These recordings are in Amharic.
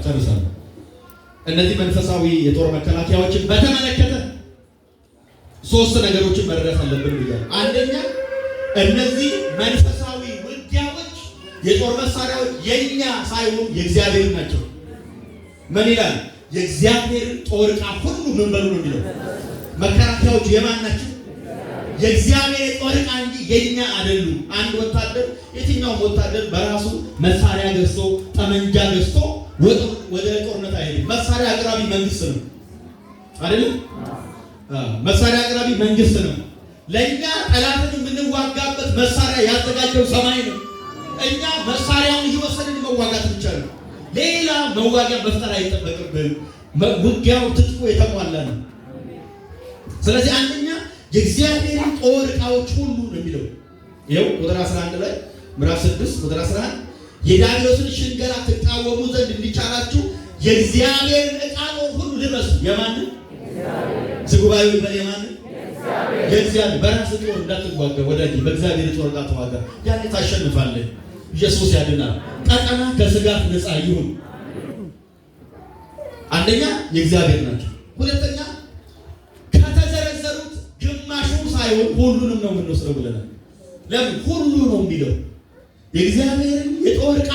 ጨርሳለሁ። እነዚህ መንፈሳዊ የጦር መከላከያዎችን በተመለከተ ሶስት ነገሮችን መረዳት አለብን ብያለሁ። አንደኛ እነዚህ መንፈሳዊ ውጊያዎች የጦር መሳሪያዎች የኛ ሳይሆኑ የእግዚአብሔር ናቸው። ምን ይላል? የእግዚአብሔር ጦር ዕቃ ሁሉ ምን በሉ ነው የሚለው። መከላከያዎቹ የማን ናቸው? የእግዚአብሔር ጦር ዕቃ እንጂ የኛ አይደሉም። አንድ ወታደር የትኛውም ወታደር በራሱ መሳሪያ ገዝቶ ጠመንጃ ገዝቶ ወደ ጦርነት አይሄድም። መሳሪያ አቅራቢ መንግስት ነው አይደለም? መሳሪያ አቅራቢ መንግስት ነው። ለኛ ጠላትን የምንዋጋበት መሳሪያ ያዘጋጀው ሰማይ ነው። እኛ መሳሪያውን እየወሰድን መዋጋት ብቻ ነው። ሌላ መዋጊያ መፍጠር አይጠበቅብን። ውጊያው ትጥቁ የተሟላ ነው። ስለዚህ አንደኛ የእግዚአብሔርን ጦር ዕቃዎች ሁሉ ነው የሚለው። ይኸው ቁጥር 11 ላይ ምዕራፍ 6 ቁጥር 11 የዲያብሎስን ሽንገላ ትቃወሙ ዘንድ እንዲቻላችሁ የእግዚአብሔርን ዕቃ ጦር ሁሉ ልበሱ። የማንን? ጉባኤው ይበል የማንን? የእግዚአብሔር። በራስ ጦር እንዳትዋጋ ወዳጅ፣ በእግዚአብሔር ጦር ዕቃ ተዋጋ። ያኔ ታሸንፋለህ። ኢየሱስ ያድናል። ቀጠና ከስጋት ነፃ ይሁን። አንደኛ የእግዚአብሔር ናቸው። ሁለተኛ ከተዘረዘሩት ግማሹን ሳይሆን ሁሉንም ነው የምንወስደው ብለናል። ለምን? ሁሉ ነው የሚለው የእግዚአብሔርን የጦር ዕቃ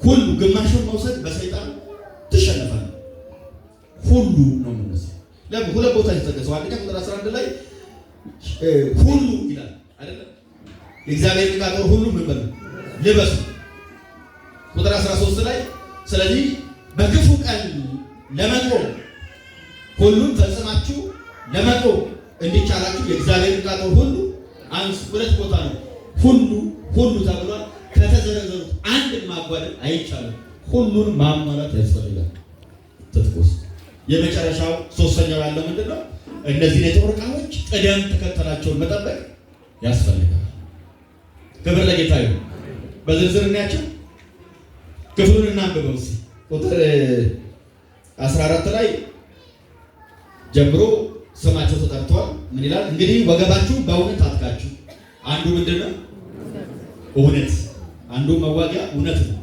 ሁሉ ግማሹን መውሰድ በሰይጣን ትሸነፋለህ። ሁሉ ነው የምንወስደው። ለምን? ሁለት ቦታ የተጠቀሰው አንደኛ ቁጥር 11 ላይ ሁሉ ይላል አይደለም? የእግዚአብሔር ዕቃ ጦር ሁሉ ምን በሉ ልበሱ። ቁጥር 13 ላይ ስለዚህ በክፉ ቀን ለመቆም ሁሉም ፈጽማችሁ ለመቆም እንዲቻላችሁ የእግዚአብሔር ዕቃ ጦር ሁሉ አንስ። ሁለት ቦታ ነው ሁሉ ተብሏል። ከተዘረዘሩት አንድን ማጓደል አይቻልም። ሁሉን ማሟላት ያስፈልጋል። ትጥቁስ የመጨረሻው ሶስተኛው ያለው ምንድነው? እነዚህ የጦር ዕቃዎች ቅደም ተከተላቸውን መጠበቅ ያስፈልጋል። ክብር ለጌታ ይሁን። በዝርዝር እናያቸው። ክፍሉን እናንብበው እስኪ። ቁጥር 14 ላይ ጀምሮ ስማቸው ተጠርቷል። ምን ይላል? እንግዲህ ወገባችሁ በእውነት ታጥቃችሁ። አንዱ ምንድነው? እውነት። አንዱ መዋጊያ እውነት ነው።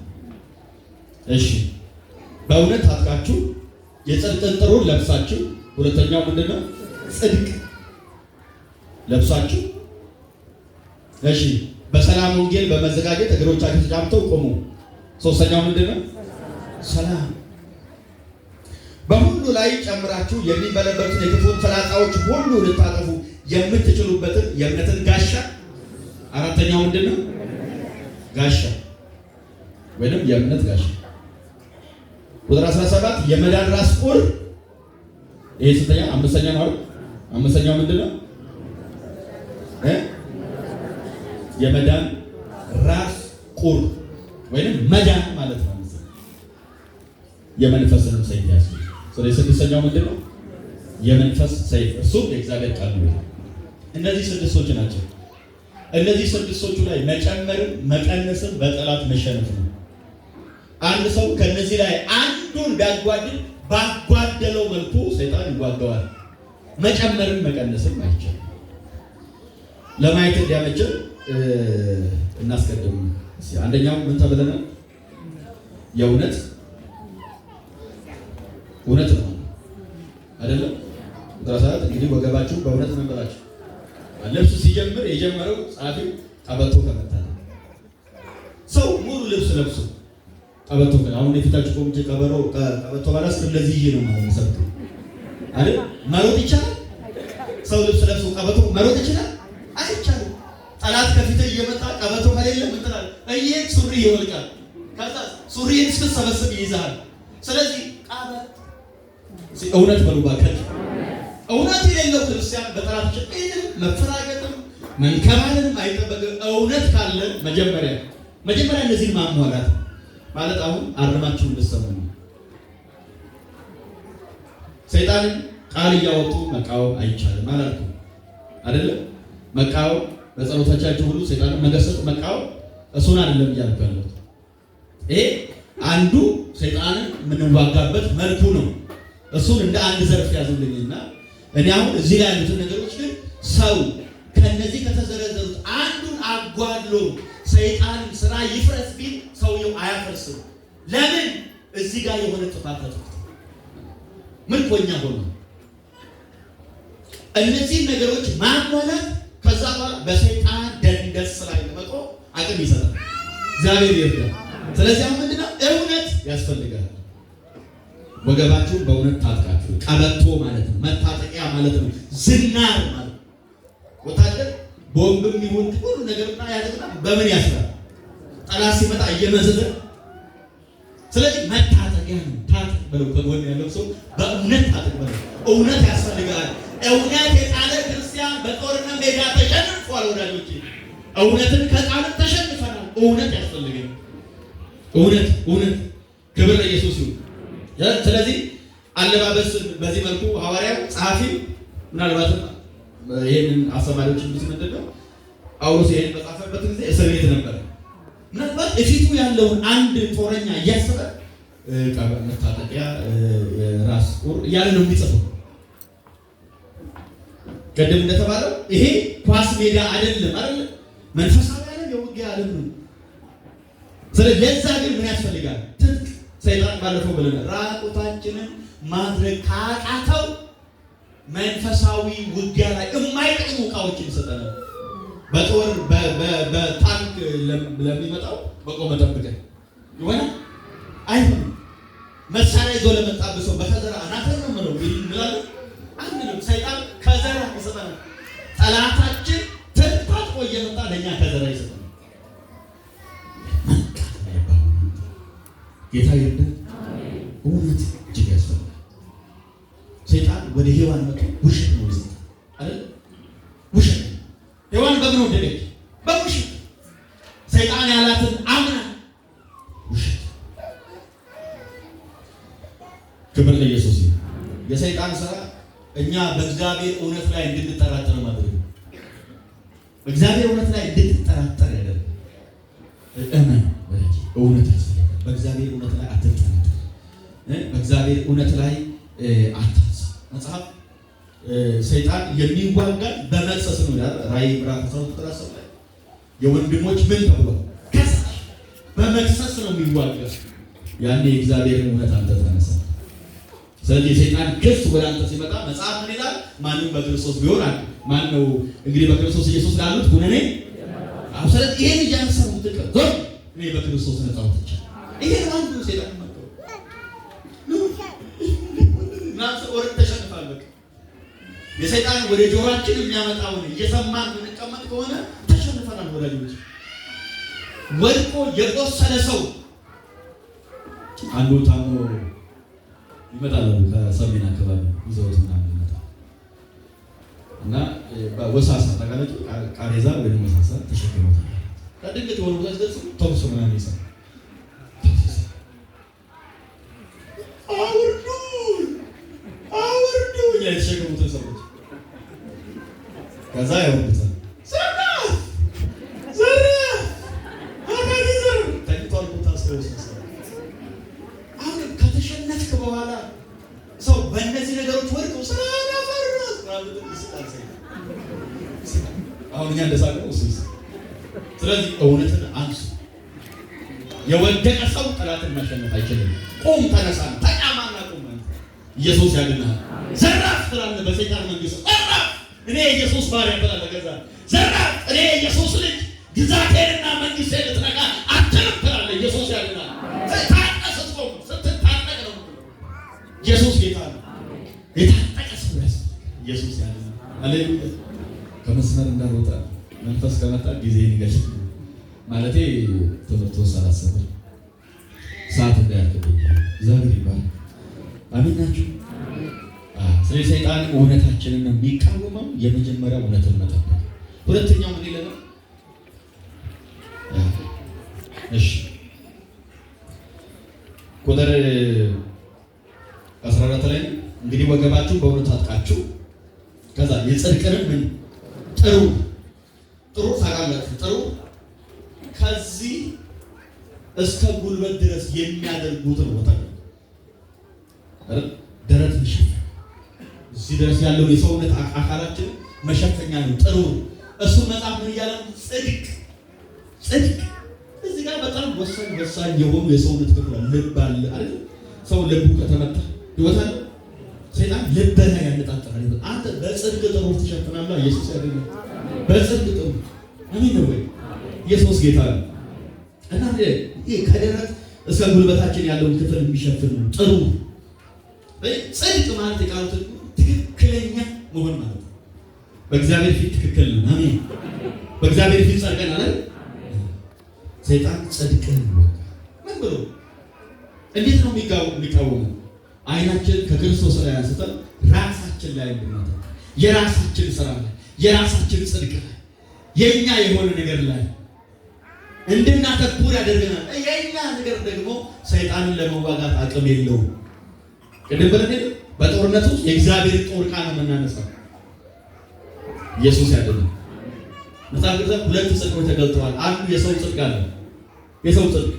እሺ፣ በእውነት ታጥቃችሁ የጽድቅን ጥሩር ለብሳችሁ። ሁለተኛው ምንድነው? ጽድቅ ለብሳችሁ። እሺ፣ በሰላም ወንጌል በመዘጋጀት እግሮቻችሁ ተጫምተው ቆሙ። ሶስተኛው ምንድነው? ሰላም። በሁሉ ላይ ጨምራችሁ የሚበለበሉትን የክፉን ፍላጻዎች ሁሉ ልታጠፉ የምትችሉበትን የእምነትን ጋሻ። አራተኛው ምንድነው? ጋሻ ወይንም የእምነት ጋሻ። ቁጥር 17 የመዳን ራስ ቁር። ይሄ ስንተኛ? አምስተኛ ነው። አምስተኛው ምንድነው? የመዳን ራስ ቁር ወይንም መዳን ማለት ነው። የመንፈስንም ሰይፍ ያዙ። ስለዚህ ስድስተኛው ምንድነው? የመንፈስ ሰይፍ፣ እሱም የእግዚአብሔር ቃል ነው። እነዚህ ስድስቶች ናቸው። እነዚህ ስድስቶቹ ላይ መጨመርም መቀነስም በጠላት መሸነፍ ነው። አንድ ሰው ከነዚህ ላይ አንዱን ቢያጓድል ባጓደለው መልኩ ሰይጣን ይዋጋዋል። መጨመርም መቀነስም አይቻልም። ለማየት እንዲያመችን እናስቀድም። አንደኛው ምን ተብለናል? የእውነት ነው አይደለም? ቁጥራሳት እንግዲህ ወገባችሁ በእውነት ነው ብላችሁ ልብስ ሲጀምር የጀመረው ጻፊው ቀበቶ ከመታ ነው። ሰው ሙሉ ልብስ ለብሶ ቀበቶ አሁን የፊታችሁ ቆምጬ ቀበቶ ባላስ እንደዚህ ይሄ ነው ማለት ነው አይደል? መሮጥ ይቻላል? ሰው ልብስ ለብሶ ቀበቶ መሮጥ ይችላል? አይቻልም። ጠላት ከፊት እየመጣ ቀበቶ ከሌለ ምን ትላለህ? ሱሪ ይወልቃል። ከዛ ሱሪን እስክትሰበስብ ይይዛል። ስለዚህ እውነት በሉ ባካችሁ። እውነት የሌለው ክርስቲያን በጠላት መፈራገጥም መንከባለልም አይጠበቅም። እውነት ካለ መጀመሪያ እነዚህን ማሟላት ማለት አሁን አርማችሁ እንድትሰሙ ነው። ሰይጣንን ቃል እያወጡ መቃወም አይቻልም ማለት ነው አይደለም? መቃወም በጸሎቶቻችሁ ሁሉ ሰይጣንን መገሰጽ መቃወም እሱን አይደለም እያልኩ ያለሁት። ይሄ አንዱ ሰይጣንን የምንዋጋበት መልኩ ነው። እሱን እንደ አንድ ዘርፍ ያዙልኝና እኔ አሁን እዚህ ላይ ያሉትን ነገሮች ግን ሰው ከነዚህ ከተዘረዘሩት አንዱን አጓድሎ ሰይጣን ስራ ይፍረስ ቢል ሰው ሰውየው አያፈርስም። ለምን? እዚህ ጋር የሆነ ጥፋት ተጥቶ ምርኮኛ ሆኖ እነዚህ ነገሮች ማሟላት ከዛ በኋላ በሰይጣን ደንደስ ላይ ለመቆም አቅም ይሰጣል። እግዚአብሔር ይርዳል። ስለዚህ አሁን ምንድነው እውነት ያስፈልጋል። ወገባችሁን በእውነት ታጥቃችሁ፣ ቀበቶ ማለት ነው መታጠቂያ ማለት ነው። ዝናር ማለት ወታደር ቦምብም ይሁን ሁሉ ነገርና ያደርግና በምን ያስራል? ጠላት ሲመጣ እየመዘዘ። ስለዚህ መታጠቂያ ነው። ታጥቅ በለው ከጎን ያለው ሰው በእውነት ታጥቅ በለው። እውነት ያስፈልጋል። እውነት የጣለ ክርስቲያን በጦርነት ሜዳ ተሸንፏል። ወዳጆቼ እውነትን ከጣልን ተሸንፈናል። እውነት ያስፈልጋል። እውነት ክብር ለኢየሱስ ይሁን። ስለዚህ አለባበስን በዚህ መልኩ ሐዋርያው ጸሐፊ ምናልባት ይሄንን አስተማሪዎች ምንድነው ጳውሎስ ይሄን በጻፈበት ጊዜ እስር ቤት ነበር። ምናልባት እፊቱ ያለውን አንድ ጦረኛ እያሰበ መታጠቂያ ራስ ቁር እያለ ነው የሚጽፈው። ቀደም እንደተባለው ይሄ ኳስ ሜዳ አይደለም አይደል? መንፈሳዊ ዓለም የውጊያ ዓለም ነው። ስለዚህ ለዛ ግን ምን ያስፈልጋል? ትጥቅ። ሰይጣን ባለፈው ብለናል፣ ራቁታችንን ማድረግ ካቃተው መንፈሳዊ ውጊያ ላይ የማይጠቅሙ ዕቃዎችን ይሰጠናል። በጦር በታንክ ለሚመጣው በቆመ ጠብቀን ይሆናል አይሆንም። መሳሪያ ይዞ ለመጣበት ሰው በከዘራ አናተን ነው ማለት ነው ይላል። አንድም ሰይጣን ከዘራ ይሰጠናል። ጠላታችን ተጣጥቆ እየመጣ ለኛ ከዘራ ይሰጠናል። ጌታ ይርዳን። እውነት እጅግ ያስፈልጋል። ሰይጣን ወደ ሔዋን መጥቶ ውሸት ነው ይዘት አይደል? ውሸት ሔዋን በምን ወደደች? በውሸት። ሰይጣን ያላትን አምና ውሸት። ክብር ለኢየሱስ ይሁን። የሰይጣን ስራ እኛ በእግዚአብሔር እውነት ላይ እንድንጠራጠር ማድረግ ነው። በእግዚአብሔር እውነት ላይ እንድንጠራጠር ያደርጋል። እመን ወዳጅ፣ እውነት ያስፈልጋል። በእግዚአብሔር እውነት ላይ አትጠራጠር። በእግዚአብሔር እውነት ላይ አታስ መጽሐፍ ሰይጣን የሚዋጋን በመክሰስ ነው ይላል። ራዕይ ምዕራፍ 13 ላይ የወንድሞች ምን ተብሎ ከሳሽ በመክሰስ ነው የሚዋጋ። ያኔ የእግዚአብሔርን እውነት አንተ ተነሳ። ስለዚህ ሰይጣን ክስ ወደ አንተ ሲመጣ መጽሐፍ ምን ይላል? ማንም በክርስቶስ ቢሆን ማን ነው እንግዲህ በክርስቶስ ኢየሱስ ላሉት ሁነኔ አብሰለት ይሄን እያነሳው ትቀር እኔ በክርስቶስ ነፃ ወጥቻለሁ። ይሄ አንዱ ሰይጣን ማለት ነው። ናስ ወርድ ተሸንፋል። በቃ የሰይጣን ወደ ጆሮአችን የሚያመጣውን እየሰማን ብንቀመጥ ከሆነ ተሸንፈናል። ወዳጆች ወድቆ የቆሰለ ሰው አንዱ ታሞ ይመጣል ከሰሜን አካባቢ ይዘውት ምናምን ይመጣል እና በወሳሳ ተጋለጡ ቃሬዛ ወይ ወሳሳ ተሸክመው ታድግት ወሩ ታስደርሱ ተውሶ ምናምን ይሰራ አውርዱ የተሸከሙትን ሰዎች ከዛ ያወርዱታል። ተኝቷል ቦታ አሁን ከተሸነፍክ በኋላ ሰው በእነዚህ ነገሮች ወድቀው አሁን እኛ እንደሳቀው እሱ። ስለዚህ እውነትን አንሱ። የወደቀ ሰው ጠላትን ማሸነፍ አይችልም። ቁም፣ ተነሳ፣ ተቃማና ቁም። ኢየሱስ ያድናል። ዘራፍ ትላለህ በሰይጣን መንግስት። ዘራፍ እኔ የኢየሱስ ባሪያ ትላለህ። ከዛ ዘራፍ እኔ የኢየሱስ ልጅ ግዛቴንና መንግስቴን ልትነካ አትችልም ትላለህ። ኢየሱስ ያድናል። ስትታጠቅ ነው። ኢየሱስ ጌታ ነው። የታጠቀ ሰው ኢየሱስ ያድናል። ሃሌሉያ። ከመስመር እንዳልወጣ መንፈስ ከመጣ ጊዜ ይገሽ ማለቴ ትምህርት ወሰላሰበ ሰዓት እንዳያልቅብኝ እግዚአብሔር ይባል። አሜን ናችሁ? ስለዚህ ሰይጣን እውነታችንን ነው የሚቃወመው። የመጀመሪያው እውነትን መጠበቅ። ሁለተኛው ምን ይላል? እሺ ቁጥር 14 ላይ እንግዲህ ወገባችሁ በእውነት ታጥቃችሁ ከዛ የጽድቅንም ምን ጥሩ ታውቃላችሁ። ጥሩ ከዚህ እስከ ጉልበት ድረስ የሚያደርጉትን ቦታ ደረት መሸፈኛ፣ እዚህ ድረስ ያለው የሰውነት አካላችን መሸፈኛ ነው። ጥሩ እሱ መጽሐፍ ምን እያለ ጽድቅ እዚህ ጋር በጣም ወሳኝ የሆኑ የሰውነት ክፍል ልብ አለ አይደል? ሰው ልቡ ከተመታ ህይወት አለ። ሰይጣን ልብ ላይ ያነጣጥራል። አንተ በጽድቅ ጥሩ ትሸፍናለህ። ኢየሱስ ያደረገው በጽድቅ ጥሩ አሜን ነው ወይ? ኢየሱስ ጌታ ነው። እና ይሄ ከደረት እስከ ጉልበታችን ያለውን ክፍል የሚሸፍን ነው ጥሩ። ጽድቅ ማለት የቃሉት ትክክለኛ መሆን ማለት ነው። በእግዚአብሔር ፊት ትክክል ነው። አሜን። በእግዚአብሔር ፊት ጸድቀናል አይደል? ሰይጣን ጽድቅን ምን ብሎ እንዴት ነው የሚቃወመው? አይናችን ከክርስቶስ ላይ አንስተን ራሳችን ላይ እንድናተኩር የራሳችን ስራ ላይ የራሳችን ጽድቅ ላይ የኛ የሆነ ነገር ላይ እንድናተኩር ያደርገናል። የኛ ነገር ደግሞ ሰይጣንን ለመዋጋት አቅም የለውም። ቅድም ብለን በጦርነቱ የእግዚአብሔር ጦር ዕቃ ነው የምናነሳው። ኢየሱስ ያደረገው መጽሐፍ ቅዱስ ሁለት ጽድቆች ተገልጠዋል። አንዱ የሰው ጽድቅ አለ። የሰው ጽድቅ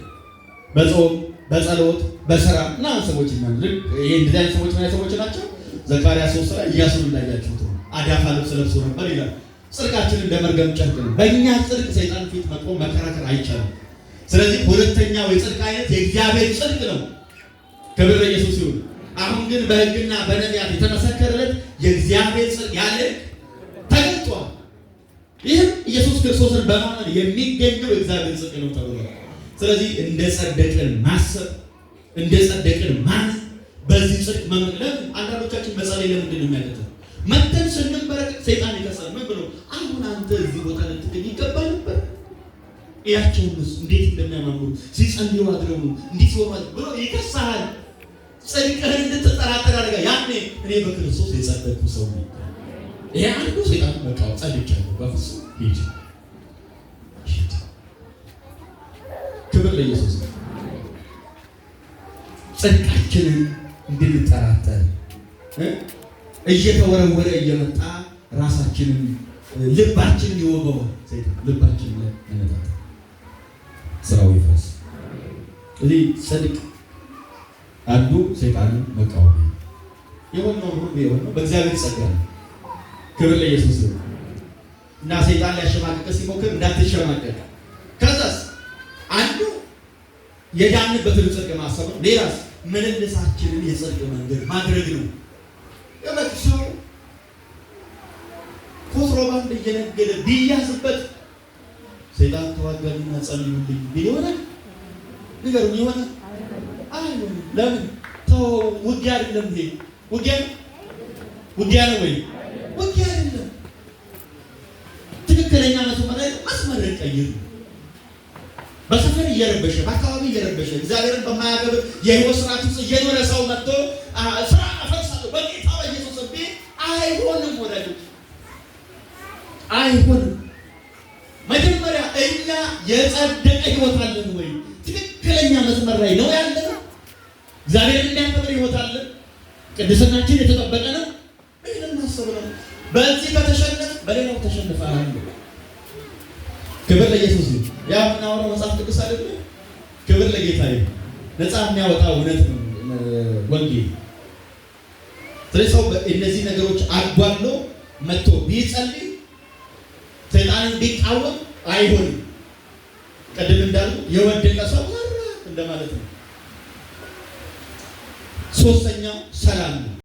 በጾም በጸሎት በሥራ እና ሰዎች ይናገር ይሄ እንደዚህ አይነት ሰዎች ናቸው። ዘካርያስ 3 ላይ ኢያሱን እንዳያችሁት አዳፋ ልብስ ለብሶ ነበር ይላል። ጽድቃችን እንደ መርገም ጨርቅ ነው። በእኛ ጽድቅ ሰይጣን ፊት መቆም መከራከር አይቻልም። ስለዚህ ሁለተኛው የጽድቅ አይነት የእግዚአብሔር ጽድቅ ነው። ክብር ለኢየሱስ ይሁን። አሁን ግን በሕግና በነቢያት የተመሰከረለት የእግዚአብሔር ጽድቅ ያለ ተገልጧል። ይህም ኢየሱስ ክርስቶስን በማመን የሚገኘው የእግዚአብሔር ጽድቅ ነው ተብሏል። ስለዚህ እንደ ጸደቅን ማሰብ እንደ ጸደቅን ማመን በዚህ ጽድቅ መመለስ። አንዳንዶቻችን መጸለይ ለምንድን ነው የሚያደርገው? መተን ስንበረከክ ሰይጣን ይከሳል። ምን ብሎ አሁን አንተ እዚህ ቦታ ልትገኝ ይገባ ነበር፣ እያቸውንስ እንዴት እንደሚያማምሩ ሲጸልዩ አድረው እንዴት ይወራል ብሎ ይከሳል። ጽድቅህን እንድትጠራጠር ያደርጋ። ያኔ እኔ በክርስቶስ የጸደቅኩ ሰው ነኝ። ይሄ አንዱ ሰይጣን መቃወም ጸድቄያለሁ በፍጹም ሂድ። ክብር ለኢየሱስ። ጽድቃችንን እንድንጠራጠር እየተወረወረ እየመጣ ራሳችንን ልባችንን ይወገዋል ሰይጣን። ልባችንን ላይ ያነጣጥራል፣ ስራው ይፈርስ። እዚህ ጽድቅ አንዱ ሰይጣንን መቃወም የሆነው ሁሉ የሆነው በእግዚአብሔር ጸጋ ነው። ክብር ለኢየሱስ ነው። እና ሰይጣን ሊያሸማቅቅ ሲሞክር እንዳትሸማቀቅ። ከዛስ አንዱ የዳንበትን ጽድቅ ማሰብ ነው። ሌላስ ምልልሳችንን የጽድቅ መንገድ ማድረግ ነው። የመክሰው ኮንትሮባንድ እየነገደ ቢያዝበት ሰይጣን ተዋጋኝና ጸልዩልኝ ቢል ይሆናል? ንገሩኝ፣ ይሆናል? አይሆንም። ለምን? ተው፣ ውጊያ አይደለም ይሄ። ውጊያ ነው? ውጊያ ነው ወይ? ውጊያ አይደለም። ትክክለኛ መስመር ቀይሩ። በሰፈር እየረበሸ በአካባቢ እየረበሸ እግዚአብሔርን በማያከብር የህይወት ስርዓት ውስጥ እየኖረ ሰው መጥቶ ስራ አፈርሳለሁ በጌታ በኢየሱስ ቤት አይሆንም። ወዳጆች አይሆንም። መጀመሪያ እኛ የጸደቀ ህይወት አለን ወይ? ትክክለኛ መስመር ላይ ነው ያለነው? እግዚአብሔርን የሚያከብር ህይወት አለን? ቅድስናችን የተጠበቀ ነው? ይህንን ማሰብ ነው። በዚህ ከተሸነፍ በሌላው ተሸንፈሃል። ክብር ለኢየሱስ ይሁን። ያ ምናወራው መጽሐፍ ቅዱስ አይደል? ክብር ለጌታ ይሁን። ነፃ የሚያወጣ እውነት ነው ወንጌል። ስለዚህ ሰው እነዚህ ነገሮች አጓሎ መጥቶ ቢጸልይ ሰይጣንን ቢቃወም አይሆንም። ቀደም እንዳሉ የወደቀ ሰው እንደማለት ነው። ሶስተኛው ሰላም ነው።